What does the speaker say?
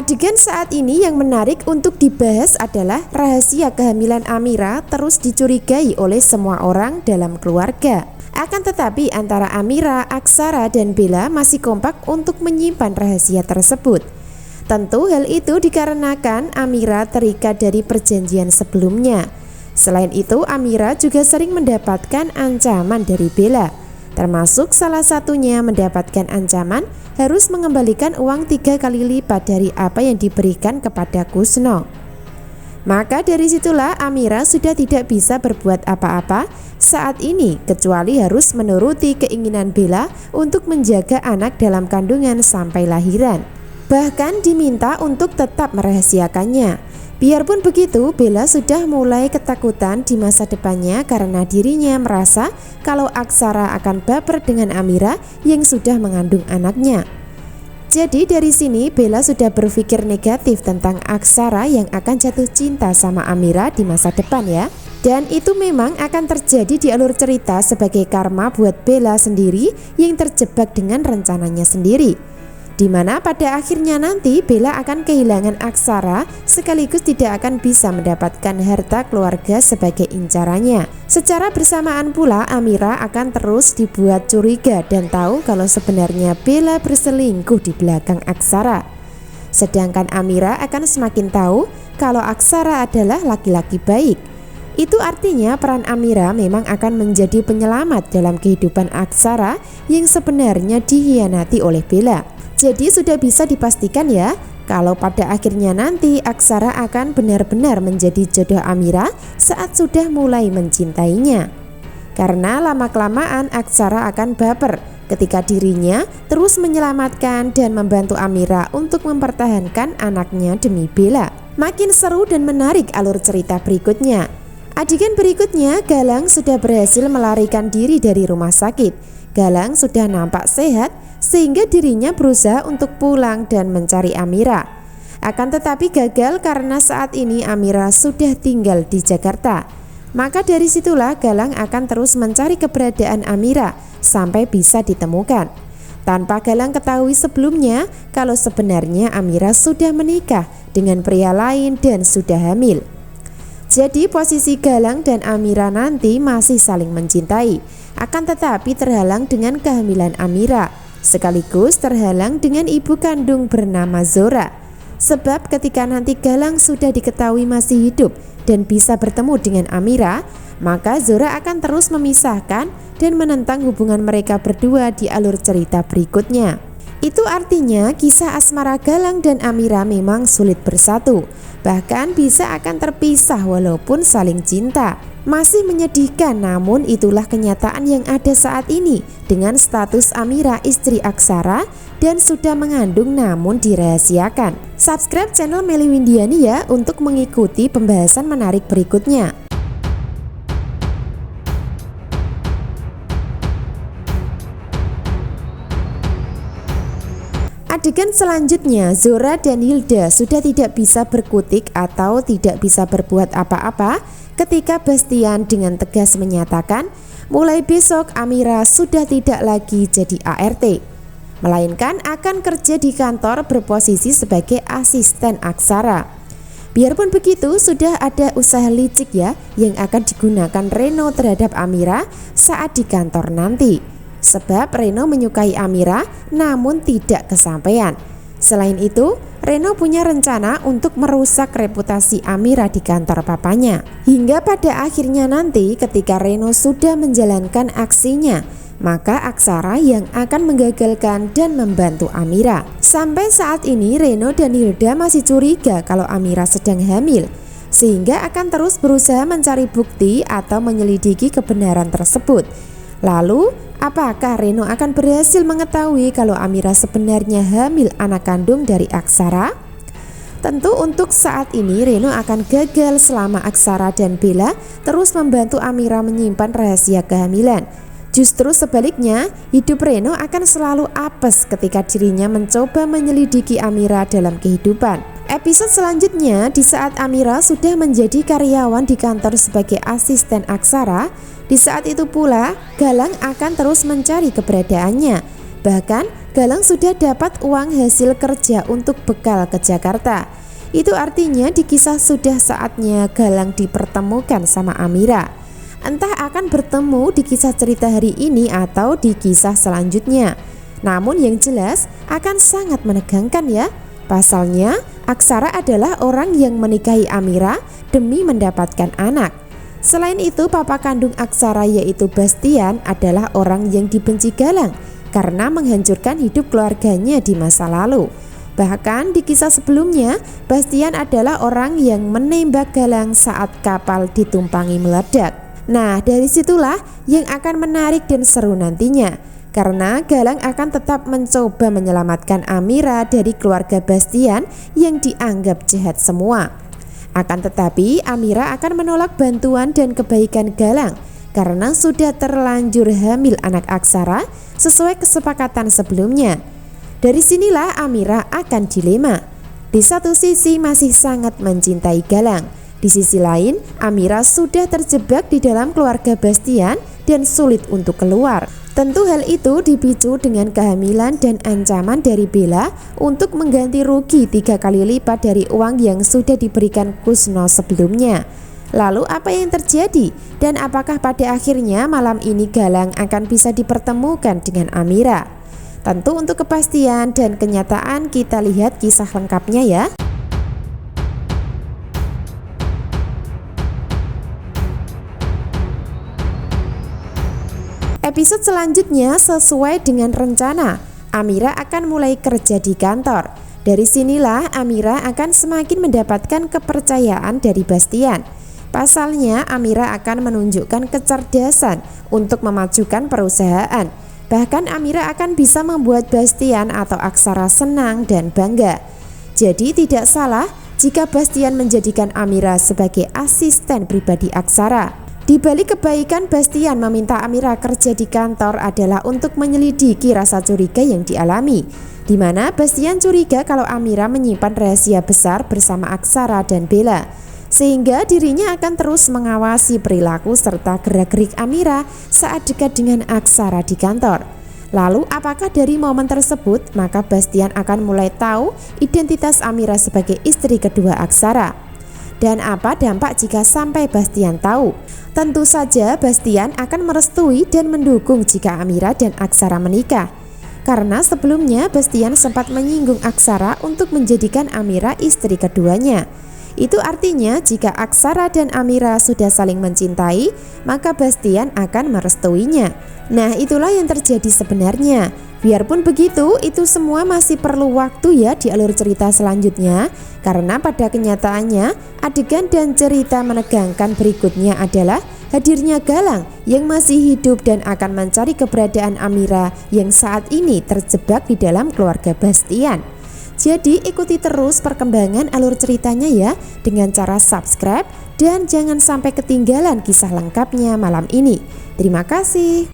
Adegan saat ini yang menarik untuk dibahas adalah rahasia kehamilan Amira terus dicurigai oleh semua orang dalam keluarga. Akan tetapi antara Amira, Aksara, dan Bella masih kompak untuk menyimpan rahasia tersebut. Tentu hal itu dikarenakan Amira terikat dari perjanjian sebelumnya. Selain itu, Amira juga sering mendapatkan ancaman dari Bella, termasuk salah satunya mendapatkan ancaman harus mengembalikan uang 3 kali lipat dari apa yang diberikan kepada Kusno. Maka dari situlah Amira sudah tidak bisa berbuat apa-apa saat ini kecuali harus menuruti keinginan Bella untuk menjaga anak dalam kandungan sampai lahiran. Bahkan diminta untuk tetap merahasiakannya. Biarpun begitu, Bella sudah mulai ketakutan di masa depannya karena dirinya merasa kalau Aksara akan baper dengan Amira yang sudah mengandung anaknya. Jadi dari sini Bella sudah berpikir negatif tentang Aksara yang akan jatuh cinta sama Amira di masa depan ya. Dan itu memang akan terjadi di alur cerita sebagai karma buat Bella sendiri yang terjebak dengan rencananya sendiri. Dimana pada akhirnya nanti Bella akan kehilangan Aksara sekaligus tidak akan bisa mendapatkan harta keluarga sebagai incarannya. Secara bersamaan pula Amira akan terus dibuat curiga dan tahu kalau sebenarnya Bella berselingkuh di belakang Aksara. Sedangkan Amira akan semakin tahu kalau Aksara adalah laki-laki baik. Itu artinya peran Amira memang akan menjadi penyelamat dalam kehidupan Aksara yang sebenarnya dikhianati oleh Bella. Jadi sudah bisa dipastikan ya kalau pada akhirnya nanti Aksara akan benar-benar menjadi jodoh Amira saat sudah mulai mencintainya. Karena lama-kelamaan Aksara akan baper ketika dirinya terus menyelamatkan dan membantu Amira untuk mempertahankan anaknya demi Bella. Makin seru dan menarik alur cerita berikutnya. Adegan berikutnya, Galang sudah berhasil melarikan diri dari rumah sakit. Galang sudah nampak sehat sehingga dirinya berusaha untuk pulang dan mencari Amira. Akan tetapi gagal karena saat ini Amira sudah tinggal di Jakarta. Maka dari situlah Galang akan terus mencari keberadaan Amira sampai bisa ditemukan. Tanpa Galang ketahui sebelumnya kalau sebenarnya Amira sudah menikah dengan pria lain dan sudah hamil. Jadi posisi Galang dan Amira nanti masih saling mencintai, akan tetapi terhalang dengan kehamilan Amira, sekaligus terhalang dengan ibu kandung bernama Zora. Sebab ketika nanti Galang sudah diketahui masih hidup dan bisa bertemu dengan Amira, maka Zora akan terus memisahkan dan menentang hubungan mereka berdua di alur cerita berikutnya. Itu artinya kisah asmara Galang dan Amira memang sulit bersatu, bahkan bisa akan terpisah walaupun saling cinta. Masih menyedihkan, namun itulah kenyataan yang ada saat ini dengan status Amira istri Aksara dan sudah mengandung namun dirahasiakan. Subscribe channel Melly Windiani ya untuk mengikuti pembahasan menarik berikutnya. Adegan selanjutnya, Zora dan Hilda sudah tidak bisa berkutik atau tidak bisa berbuat apa-apa ketika Bastian dengan tegas menyatakan mulai besok Amira sudah tidak lagi jadi ART, melainkan akan kerja di kantor berposisi sebagai asisten Aksara. Biarpun begitu, sudah ada usaha licik ya yang akan digunakan Reno terhadap Amira saat di kantor nanti. Sebab Reno menyukai Amira namun tidak kesampaian. Selain itu, Reno punya rencana untuk merusak reputasi Amira di kantor papanya. Hingga pada akhirnya nanti ketika Reno sudah menjalankan aksinya, maka Aksara yang akan menggagalkan dan membantu Amira. Sampai saat ini Reno dan Hilda masih curiga kalau Amira sedang hamil, sehingga akan terus berusaha mencari bukti atau menyelidiki kebenaran tersebut. Lalu, apakah Reno akan berhasil mengetahui kalau Amira sebenarnya hamil anak kandung dari Aksara? Tentu untuk saat ini Reno akan gagal selama Aksara dan Bella terus membantu Amira menyimpan rahasia kehamilan. Justru sebaliknya, hidup Reno akan selalu apes ketika dirinya mencoba menyelidiki Amira dalam kehidupan. Episode selanjutnya, di saat Amira sudah menjadi karyawan di kantor sebagai asisten Aksara, di saat itu pula Galang akan terus mencari keberadaannya. Bahkan Galang sudah dapat uang hasil kerja untuk bekal ke Jakarta. Itu artinya di kisah sudah saatnya Galang dipertemukan sama Amira. Entah akan bertemu di kisah cerita hari ini atau di kisah selanjutnya. Namun yang jelas akan sangat menegangkan ya. Pasalnya Aksara adalah orang yang menikahi Amira demi mendapatkan anak. Selain itu papa kandung Aksara yaitu Bastian adalah orang yang dibenci Galang karena menghancurkan hidup keluarganya di masa lalu. Bahkan di kisah sebelumnya Bastian adalah orang yang menembak Galang saat kapal ditumpangi meledak. Nah dari situlah yang akan menarik dan seru nantinya. Karena Galang akan tetap mencoba menyelamatkan Amira dari keluarga Bastian yang dianggap jahat semua. Akan tetapi Amira akan menolak bantuan dan kebaikan Galang karena sudah terlanjur hamil anak Aksara sesuai kesepakatan sebelumnya. Dari sinilah Amira akan dilema. Di satu sisi masih sangat mencintai Galang. Di sisi lain Amira sudah terjebak di dalam keluarga Bastian dan sulit untuk keluar. Tentu hal itu dipicu dengan kehamilan dan ancaman dari Bella untuk mengganti rugi 3 kali lipat dari uang yang sudah diberikan Kusno sebelumnya. Lalu apa yang terjadi? Dan apakah pada akhirnya malam ini Galang akan bisa dipertemukan dengan Amira? Tentu untuk kepastian dan kenyataan kita lihat kisah lengkapnya ya. Episode selanjutnya sesuai dengan rencana, Amira akan mulai kerja di kantor. Dari sinilah Amira akan semakin mendapatkan kepercayaan dari Bastian. Pasalnya Amira akan menunjukkan kecerdasan untuk memajukan perusahaan. Bahkan Amira akan bisa membuat Bastian atau Aksara senang dan bangga. Jadi tidak salah jika Bastian menjadikan Amira sebagai asisten pribadi Aksara. Di balik kebaikan Bastian meminta Amira kerja di kantor adalah untuk menyelidiki rasa curiga yang dialami, di mana Bastian curiga kalau Amira menyimpan rahasia besar bersama Aksara dan Bella, sehingga dirinya akan terus mengawasi perilaku serta gerak-gerik Amira saat dekat dengan Aksara di kantor. Lalu apakah dari momen tersebut maka Bastian akan mulai tahu identitas Amira sebagai istri kedua Aksara? Dan apa dampak jika sampai Bastian tahu? Tentu saja Bastian akan merestui dan mendukung jika Amira dan Aksara menikah. Karena sebelumnya Bastian sempat menyinggung Aksara untuk menjadikan Amira istri keduanya. Itu artinya jika Aksara dan Amira sudah saling mencintai, maka Bastian akan merestuinya. Nah itulah yang terjadi sebenarnya. Biarpun begitu, itu semua masih perlu waktu ya di alur cerita selanjutnya. Karena pada kenyataannya, adegan dan cerita menegangkan berikutnya adalah hadirnya Galang yang masih hidup dan akan mencari keberadaan Amira yang saat ini terjebak di dalam keluarga Bastian. Jadi ikuti terus perkembangan alur ceritanya ya dengan cara subscribe dan jangan sampai ketinggalan kisah lengkapnya malam ini. Terima kasih.